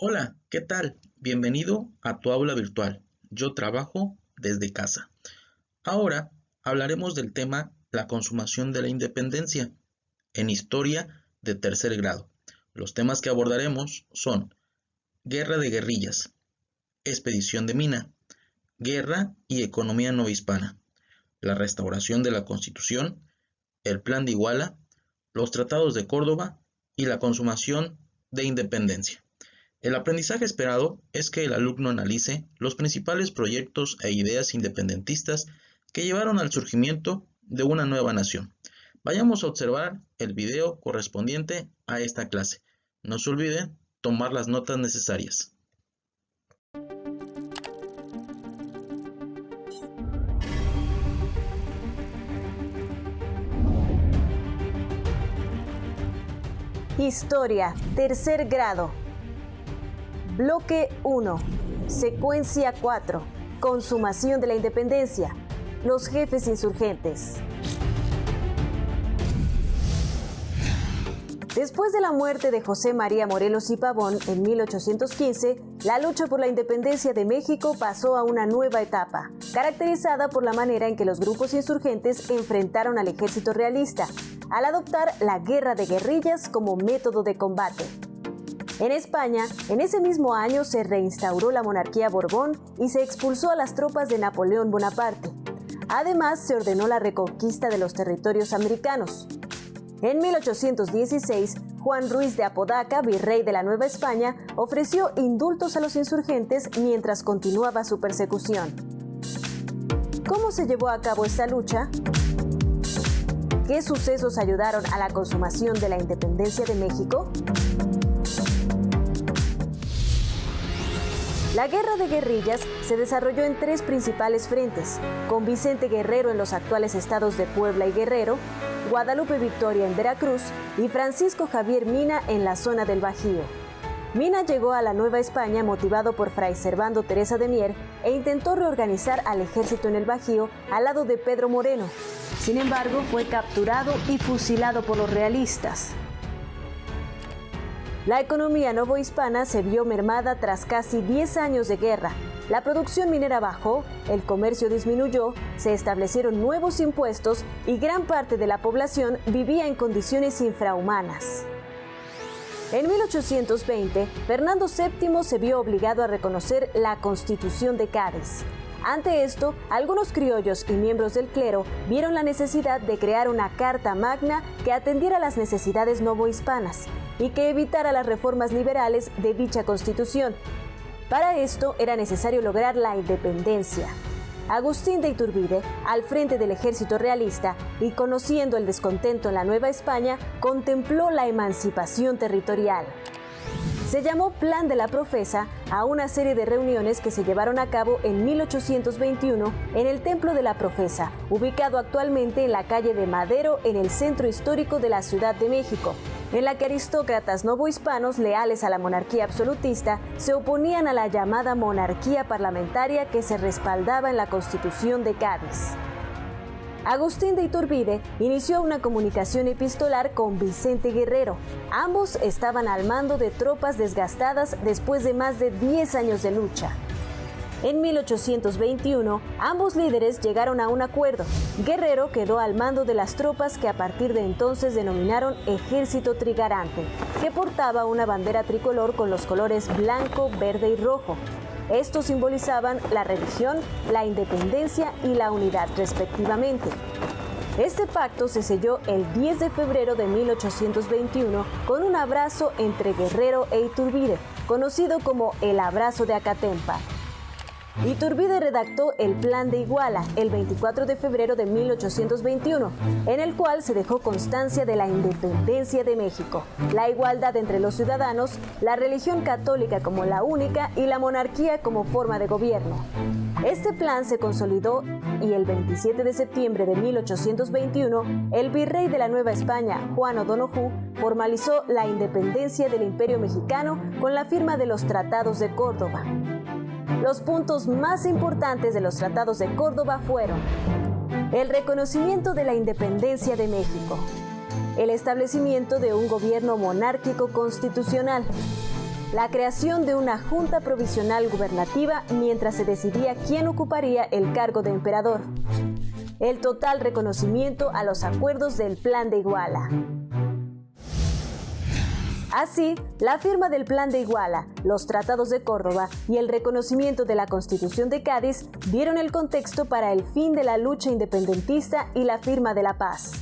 Hola, ¿qué tal? Bienvenido a tu aula virtual. Yo trabajo desde casa. Ahora hablaremos del tema la consumación de la independencia en historia de tercer grado. Los temas que abordaremos son guerra de guerrillas, expedición de Mina, guerra y economía novohispana, la restauración de la Constitución, el Plan de Iguala, los tratados de Córdoba y la consumación de independencia. El aprendizaje esperado es que el alumno analice los principales proyectos e ideas independentistas que llevaron al surgimiento de una nueva nación. Vayamos a observar el video correspondiente a esta clase. No se olviden tomar las notas necesarias. Historia, tercer grado. Bloque 1. Secuencia 4. Consumación de la independencia. Los jefes insurgentes. Después de la muerte de José María Morelos y Pavón en 1815, la lucha por la independencia de México pasó a una nueva etapa, caracterizada por la manera en que los grupos insurgentes enfrentaron al ejército realista, al adoptar la guerra de guerrillas como método de combate. En España, en ese mismo año se reinstauró la monarquía Borbón y se expulsó a las tropas de Napoleón Bonaparte. Además, se ordenó la reconquista de los territorios americanos. En 1816, Juan Ruiz de Apodaca, virrey de la Nueva España, ofreció indultos a los insurgentes mientras continuaba su persecución. ¿Cómo se llevó a cabo esta lucha? ¿Qué sucesos ayudaron a la consumación de la independencia de México? La guerra de guerrillas se desarrolló en tres principales frentes, con Vicente Guerrero en los actuales estados de Puebla y Guerrero, Guadalupe Victoria en Veracruz y Francisco Javier Mina en la zona del Bajío. Mina llegó a la Nueva España motivado por Fray Servando Teresa de Mier e intentó reorganizar al ejército en el Bajío al lado de Pedro Moreno. Sin embargo, fue capturado y fusilado por los realistas. La economía novohispana se vio mermada tras casi 10 años de guerra. La producción minera bajó, el comercio disminuyó, se establecieron nuevos impuestos y gran parte de la población vivía en condiciones infrahumanas. En 1820, Fernando VII se vio obligado a reconocer la Constitución de Cádiz. Ante esto, algunos criollos y miembros del clero vieron la necesidad de crear una Carta Magna que atendiera las necesidades novohispanas y que evitara las reformas liberales de dicha constitución. Para esto era necesario lograr la independencia. Agustín de Iturbide, al frente del ejército realista y conociendo el descontento en la Nueva España, contempló la emancipación territorial. Se llamó Plan de la Profesa a una serie de reuniones que se llevaron a cabo en 1821 en el Templo de la Profesa, ubicado actualmente en la calle de Madero en el centro histórico de la Ciudad de México, en la que aristócratas novohispanos leales a la monarquía absolutista se oponían a la llamada monarquía parlamentaria que se respaldaba en la Constitución de Cádiz. Agustín de Iturbide inició una comunicación epistolar con Vicente Guerrero. Ambos estaban al mando de tropas desgastadas después de más de 10 años de lucha. En 1821, ambos líderes llegaron a un acuerdo. Guerrero quedó al mando de las tropas que a partir de entonces denominaron Ejército Trigarante, que portaba una bandera tricolor con los colores blanco, verde y rojo. Estos simbolizaban la religión, la independencia y la unidad, respectivamente. Este pacto se selló el 10 de febrero de 1821 con un abrazo entre Guerrero e Iturbide, conocido como el Abrazo de Acatempa. Iturbide redactó el Plan de Iguala el 24 de febrero de 1821, en el cual se dejó constancia de la independencia de México, la igualdad entre los ciudadanos, la religión católica como la única y la monarquía como forma de gobierno. Este plan se consolidó y el 27 de septiembre de 1821, el virrey de la Nueva España, Juan O'Donojú, formalizó la independencia del Imperio Mexicano con la firma de los Tratados de Córdoba. Los puntos más importantes de los Tratados de Córdoba fueron el reconocimiento de la independencia de México, el establecimiento de un gobierno monárquico constitucional, la creación de una junta provisional gubernativa mientras se decidía quién ocuparía el cargo de emperador, el total reconocimiento a los acuerdos del Plan de Iguala. Así, la firma del Plan de Iguala, los tratados de Córdoba y el reconocimiento de la Constitución de Cádiz dieron el contexto para el fin de la lucha independentista y la firma de la paz.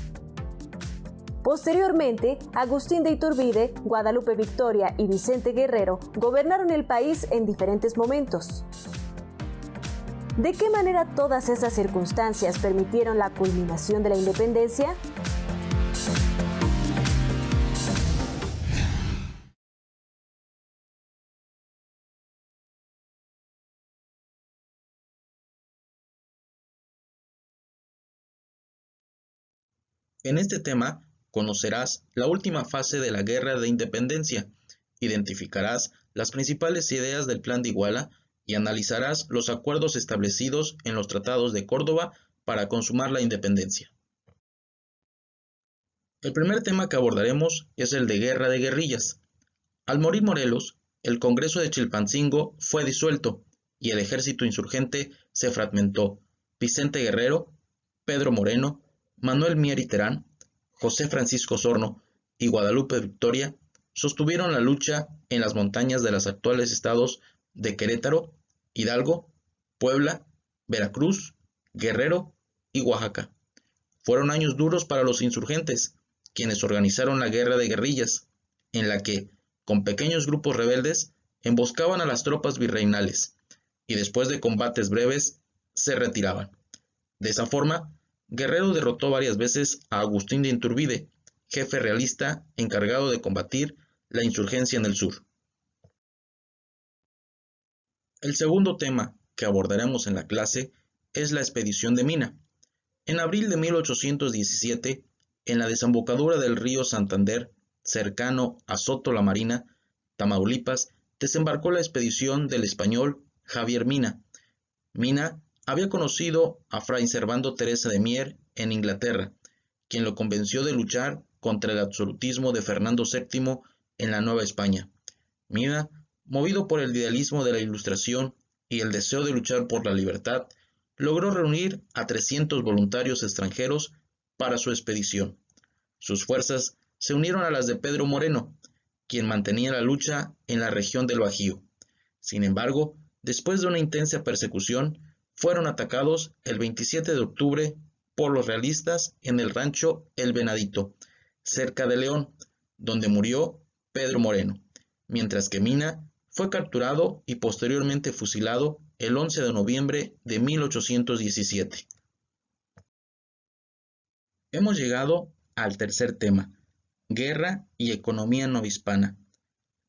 Posteriormente, Agustín de Iturbide, Guadalupe Victoria y Vicente Guerrero gobernaron el país en diferentes momentos. ¿De qué manera todas esas circunstancias permitieron la culminación de la independencia? En este tema conocerás la última fase de la Guerra de Independencia, identificarás las principales ideas del Plan de Iguala y analizarás los acuerdos establecidos en los tratados de Córdoba para consumar la independencia. El primer tema que abordaremos es el de guerra de guerrillas. Al morir Morelos, el Congreso de Chilpancingo fue disuelto y el ejército insurgente se fragmentó. Vicente Guerrero, Pedro Moreno, Manuel Mier y Terán, José Francisco Sorno y Guadalupe Victoria sostuvieron la lucha en las montañas de los actuales estados de Querétaro, Hidalgo, Puebla, Veracruz, Guerrero y Oaxaca. Fueron años duros para los insurgentes, quienes organizaron la guerra de guerrillas, en la que, con pequeños grupos rebeldes, emboscaban a las tropas virreinales y después de combates breves, se retiraban. De esa forma, Guerrero derrotó varias veces a Agustín de Iturbide, jefe realista encargado de combatir la insurgencia en el sur. El segundo tema que abordaremos en la clase es la expedición de Mina. En abril de 1817, en la desembocadura del río Santander, cercano a Soto la Marina, Tamaulipas, desembarcó la expedición del español Javier Mina. Mina había conocido a Fray Servando Teresa de Mier en Inglaterra, quien lo convenció de luchar contra el absolutismo de Fernando VII en la Nueva España. Mina, movido por el idealismo de la Ilustración y el deseo de luchar por la libertad, logró reunir a 300 voluntarios extranjeros para su expedición. Sus fuerzas se unieron a las de Pedro Moreno, quien mantenía la lucha en la región del Bajío. Sin embargo, después de una intensa persecución, fueron atacados el 27 de octubre por los realistas en el rancho El Venadito, cerca de León, donde murió Pedro Moreno, mientras que Mina fue capturado y posteriormente fusilado el 11 de noviembre de 1817. Hemos llegado al tercer tema, guerra y economía novohispana.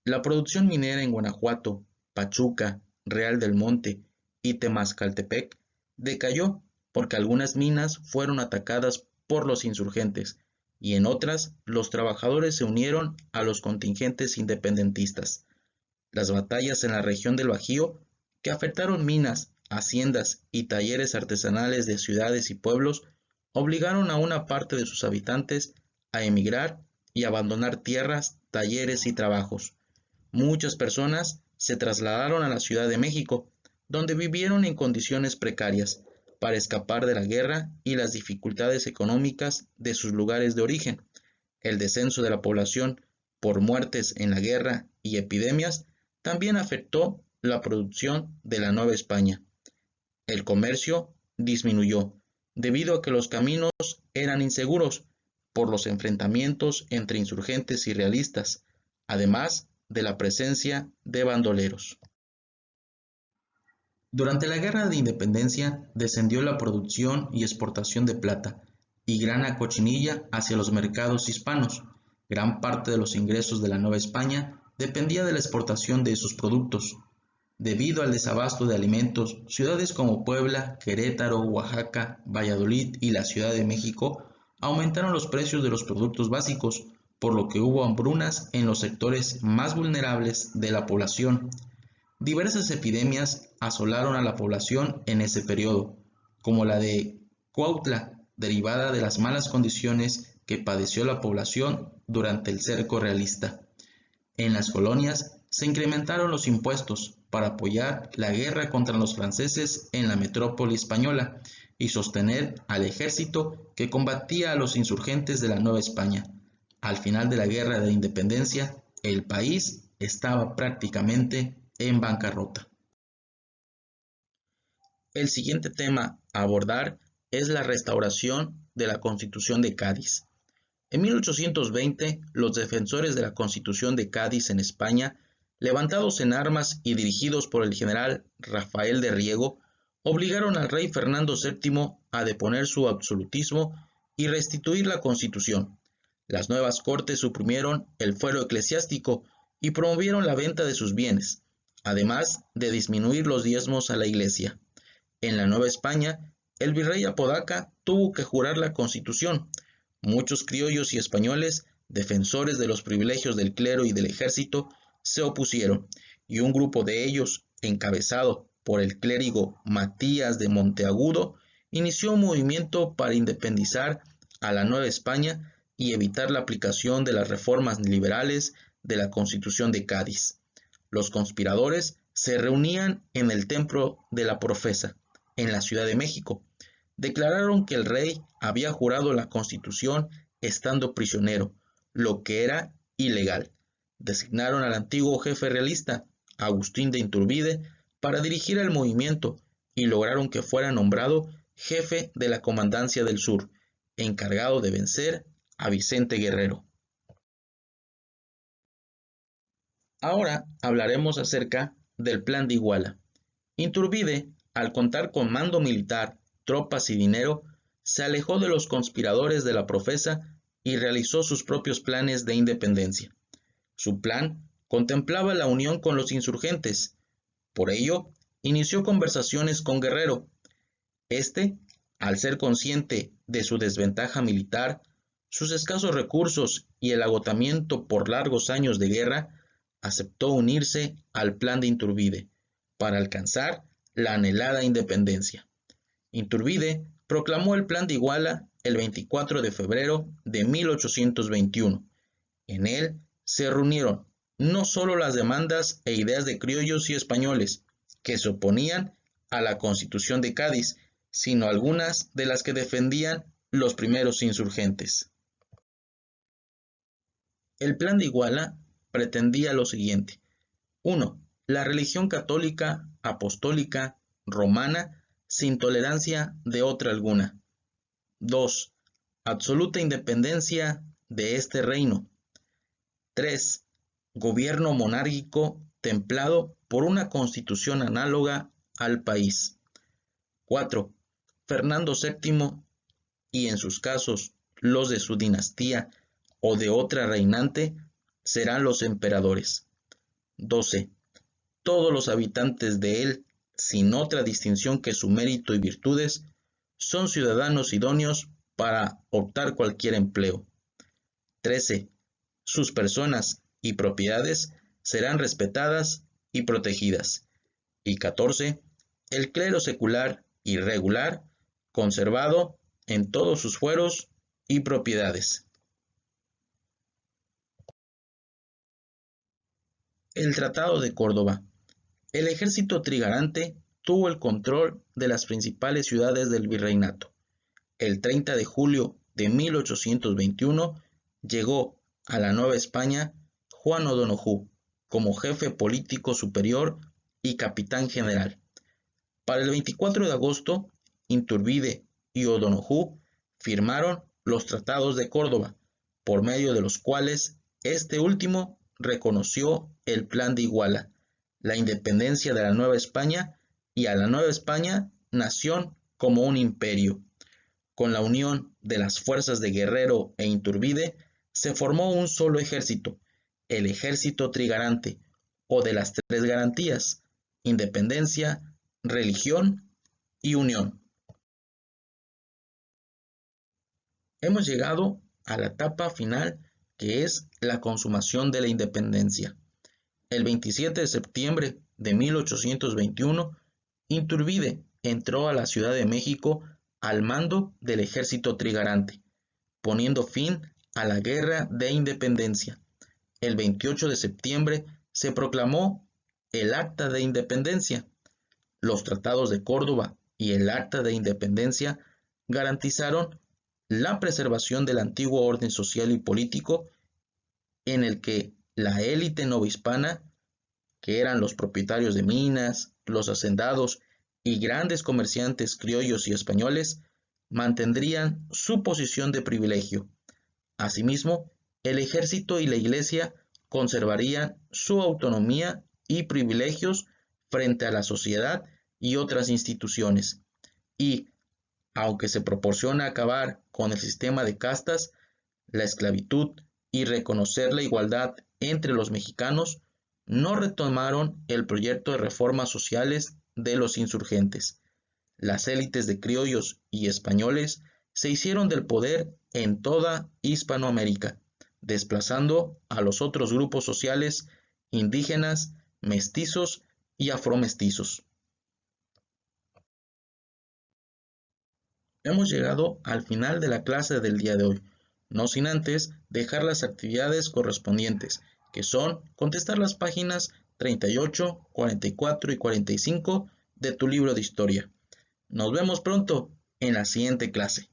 La producción minera en Guanajuato, Pachuca, Real del Monte y Temascaltepec decayó porque algunas minas fueron atacadas por los insurgentes y en otras los trabajadores se unieron a los contingentes independentistas. Las batallas en la región del Bajío, que afectaron minas, haciendas y talleres artesanales de ciudades y pueblos, obligaron a una parte de sus habitantes a emigrar y abandonar tierras, talleres y trabajos. Muchas personas se trasladaron a la Ciudad de México, donde vivieron en condiciones precarias para escapar de la guerra y las dificultades económicas de sus lugares de origen. El descenso de la población por muertes en la guerra y epidemias también afectó la producción de la Nueva España. El comercio disminuyó debido a que los caminos eran inseguros por los enfrentamientos entre insurgentes y realistas, además de la presencia de bandoleros. Durante la Guerra de Independencia descendió la producción y exportación de plata y grana cochinilla hacia los mercados hispanos. Gran parte de los ingresos de la Nueva España dependía de la exportación de esos productos. Debido al desabasto de alimentos, ciudades como Puebla, Querétaro, Oaxaca, Valladolid y la Ciudad de México aumentaron los precios de los productos básicos, por lo que hubo hambrunas en los sectores más vulnerables de la población. Diversas epidemias asolaron a la población en ese periodo, como la de Cuautla, derivada de las malas condiciones que padeció la población durante el cerco realista. En las colonias se incrementaron los impuestos para apoyar la guerra contra los franceses en la metrópoli española y sostener al ejército que combatía a los insurgentes de la Nueva España. Al final de la Guerra de Independencia, el país estaba prácticamente en bancarrota. El siguiente tema a abordar es la restauración de la Constitución de Cádiz. En 1820, los defensores de la Constitución de Cádiz en España, levantados en armas y dirigidos por el general Rafael de Riego, obligaron al rey Fernando VII a deponer su absolutismo y restituir la Constitución. Las nuevas cortes suprimieron el fuero eclesiástico y promovieron la venta de sus bienes, además de disminuir los diezmos a la Iglesia. En la Nueva España, el virrey Apodaca tuvo que jurar la Constitución. Muchos criollos y españoles, defensores de los privilegios del clero y del ejército, se opusieron, y un grupo de ellos, encabezado por el clérigo Matías de Monteagudo, inició un movimiento para independizar a la Nueva España y evitar la aplicación de las reformas liberales de la Constitución de Cádiz. Los conspiradores se reunían en el Templo de la Profesa, en la Ciudad de México. Declararon que el rey había jurado la Constitución estando prisionero, lo que era ilegal. Designaron al antiguo jefe realista, Agustín de Iturbide, para dirigir el movimiento y lograron que fuera nombrado jefe de la Comandancia del Sur, encargado de vencer a Vicente Guerrero. Ahora hablaremos acerca del Plan de Iguala. Iturbide, al contar con mando militar, tropas y dinero, se alejó de los conspiradores de la Profesa y realizó sus propios planes de independencia. Su plan contemplaba la unión con los insurgentes. Por ello, inició conversaciones con Guerrero. Este, al ser consciente de su desventaja militar, sus escasos recursos y el agotamiento por largos años de guerra, aceptó unirse al plan de Iturbide para alcanzar la anhelada independencia. Iturbide proclamó el Plan de Iguala el 24 de febrero de 1821. En él se reunieron no solo las demandas e ideas de criollos y españoles que se oponían a la Constitución de Cádiz, sino algunas de las que defendían los primeros insurgentes. El Plan de Iguala pretendía lo siguiente: 1. La religión católica, apostólica, romana, sin tolerancia de otra alguna. 2. Absoluta independencia de este reino. 3. Gobierno monárquico templado por una constitución análoga al país. 4. Fernando VII y en sus casos los de su dinastía o de otra reinante serán los emperadores. 12. Todos los habitantes de él, sin otra distinción que su mérito y virtudes, son ciudadanos idóneos para optar cualquier empleo. 13. Sus personas y propiedades serán respetadas y protegidas. Y 14. El clero secular y regular conservado en todos sus fueros y propiedades. El Tratado de Córdoba. El ejército trigarante tuvo el control de las principales ciudades del virreinato. El 30 de julio de 1821 llegó a la Nueva España Juan O'Donojú como jefe político superior y capitán general. Para el 24 de agosto, Iturbide y O'Donojú firmaron los Tratados de Córdoba, por medio de los cuales este último reconoció el Plan de Iguala, la independencia de la Nueva España y a la Nueva España nación como un imperio. Con la unión de las fuerzas de Guerrero e Iturbide se formó un solo ejército, el ejército trigarante, o de las tres garantías: independencia, religión y unión. Hemos llegado a la etapa final, que es la consumación de la independencia. El 27 de septiembre de 1821, Iturbide entró a la Ciudad de México al mando del ejército trigarante, poniendo fin a la Guerra de Independencia. El 28 de septiembre se proclamó el Acta de Independencia. Los tratados de Córdoba y el Acta de Independencia garantizaron la preservación del antiguo orden social y político en el que la élite novohispana, que eran los propietarios de minas, los hacendados y grandes comerciantes criollos y españoles, mantendrían su posición de privilegio. Asimismo, el ejército y la iglesia conservarían su autonomía y privilegios frente a la sociedad y otras instituciones. Y, aunque se proporciona acabar con el sistema de castas, la esclavitud y reconocer la igualdad entre los mexicanos, no retomaron el proyecto de reformas sociales de los insurgentes. Las élites de criollos y españoles se hicieron del poder en toda Hispanoamérica, desplazando a los otros grupos sociales indígenas, mestizos y afromestizos. Hemos llegado al final de la clase del día de hoy, no sin antes dejar las actividades correspondientes, que son contestar las páginas 38, 44 y 45 de tu libro de historia. Nos vemos pronto en la siguiente clase.